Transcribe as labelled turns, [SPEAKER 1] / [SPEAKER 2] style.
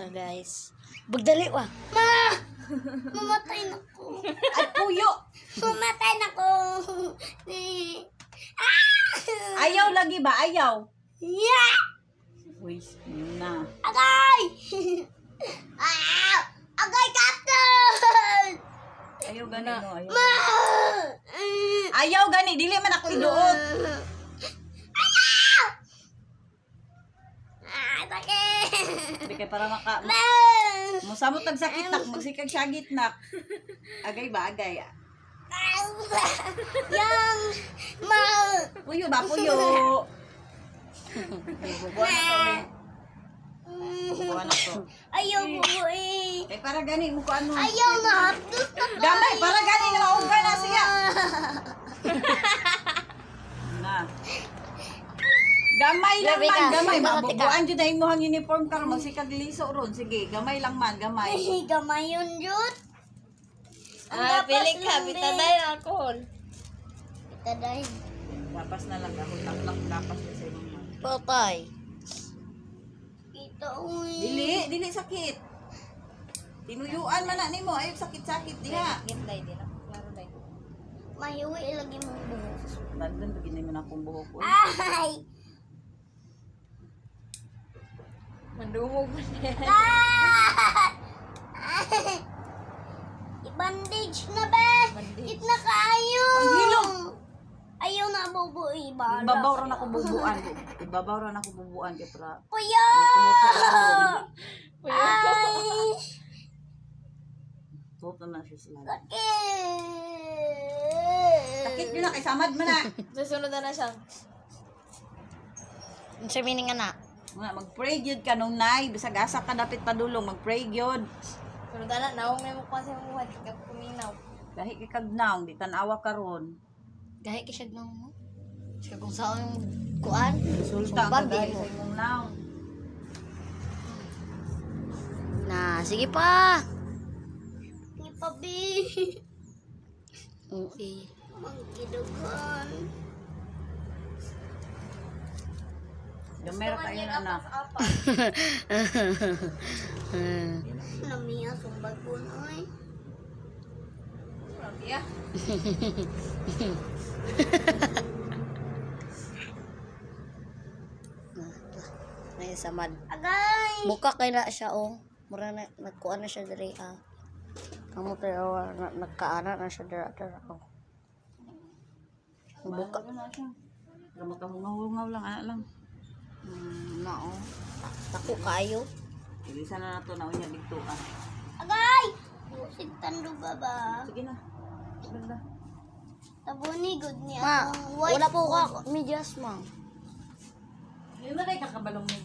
[SPEAKER 1] na guys. Bagdali wa.
[SPEAKER 2] Ma! Mamatay na ko.
[SPEAKER 1] Ay puyo.
[SPEAKER 2] Mamatay na ko.
[SPEAKER 1] Ayaw lagi ba? Ayaw.
[SPEAKER 2] Yeah!
[SPEAKER 1] Uy, na.
[SPEAKER 2] Agay! Agay, Captain!
[SPEAKER 1] Ayaw gani no. Ayaw.
[SPEAKER 2] Ma!
[SPEAKER 1] Ayaw gani. Dili man ako iduot.
[SPEAKER 2] Ayaw! Ay, bakit?
[SPEAKER 1] Hindi kay para maka...
[SPEAKER 2] Ma!
[SPEAKER 1] Musamot ang sakit nak. Magsikag syagit nak. Agay ba? Agay.
[SPEAKER 2] Yang! Ma!
[SPEAKER 1] Puyo ba? Puyo. Bubuan na to. Bubuan na to.
[SPEAKER 2] Ayaw po eh.
[SPEAKER 1] Eh para gani mo ko ano.
[SPEAKER 2] Ayaw na. Hapdos na ko.
[SPEAKER 1] Gamay. Para gani na mauga na siya. Na. Gamay lang
[SPEAKER 2] Grabe
[SPEAKER 1] man,
[SPEAKER 2] ka.
[SPEAKER 1] gamay.
[SPEAKER 2] Bakit ka?
[SPEAKER 1] Mabubuan dyan na imuhang uniform ka. Magsikag liso ron. Sige, gamay lang man, gamay.
[SPEAKER 2] Ay, gamay yun, Jud.
[SPEAKER 3] Ah, pili ka, bitaday ng alcohol.
[SPEAKER 2] Bitaday.
[SPEAKER 1] Lapas na lang ako. Lapas na sa imong mga.
[SPEAKER 3] Patay.
[SPEAKER 2] Ito, uy.
[SPEAKER 1] Dili sakit. Tinuyuan man na nimo. Ayaw sakit-sakit diha.
[SPEAKER 3] Gitday din ako. Klaro day.
[SPEAKER 2] Mahiwi lagi mong buhok.
[SPEAKER 1] Nandun, begini mo na akong buhok ko.
[SPEAKER 2] Ay!
[SPEAKER 3] Mandumog man yan.
[SPEAKER 2] Ah! I-bandage na ba?
[SPEAKER 3] Bandage.
[SPEAKER 2] It na kayo.
[SPEAKER 1] Ang hilong.
[SPEAKER 2] Ayaw na bubui ba?
[SPEAKER 1] Ibabaw ran ako bubuan. Ibabaw ran ako bubuan kay para
[SPEAKER 2] Kuya!
[SPEAKER 1] makuha sa alon.
[SPEAKER 2] Ay!
[SPEAKER 1] Tuhot na siya sila.
[SPEAKER 2] Sakit!
[SPEAKER 1] Sakit yun na kay samad mo na.
[SPEAKER 3] Susunod na siya.
[SPEAKER 1] Ang sa meaning na. Nga mag-pray gyud ka nung nay, bisag asa ka dapit padulong mag-pray gyud.
[SPEAKER 3] Sunod na, naong may mukha sa mga kap kuminaw.
[SPEAKER 1] Dahil kay kagnaw, di tanawa karon.
[SPEAKER 3] Gahi ka siya lang mo. Siya kung saan yung kuan.
[SPEAKER 1] Resulta
[SPEAKER 3] Sumbag
[SPEAKER 1] ka dahil
[SPEAKER 3] din mo.
[SPEAKER 1] sa imong naw.
[SPEAKER 3] Na, sige pa.
[SPEAKER 2] Ni Pabi.
[SPEAKER 3] Okay.
[SPEAKER 2] Mangkidugan.
[SPEAKER 1] Gamay ra kayo na anak.
[SPEAKER 2] Namiya sumbag ko na eh.
[SPEAKER 3] Rabia. Ay, samad.
[SPEAKER 2] Agay!
[SPEAKER 3] Buka kay na siya, oh. Mura na, nagkuan na siya diri, ah. Kamu tayo, nagkaana na siya dira, oh. Buka.
[SPEAKER 1] Buka na siya. Pero makahungaw-hungaw lang, anak lang. Na oh.
[SPEAKER 3] Tako kayo.
[SPEAKER 1] Ilisa na nato na unya dito ah.
[SPEAKER 2] Agay! Musig tando ba ba?
[SPEAKER 1] Sige na. Sige na.
[SPEAKER 2] Tabuni good niya.
[SPEAKER 3] Ma,
[SPEAKER 2] Akong white
[SPEAKER 3] wala po
[SPEAKER 2] food.
[SPEAKER 3] ka, medyas, ma.
[SPEAKER 1] Hindi na kayo kakabalong mo.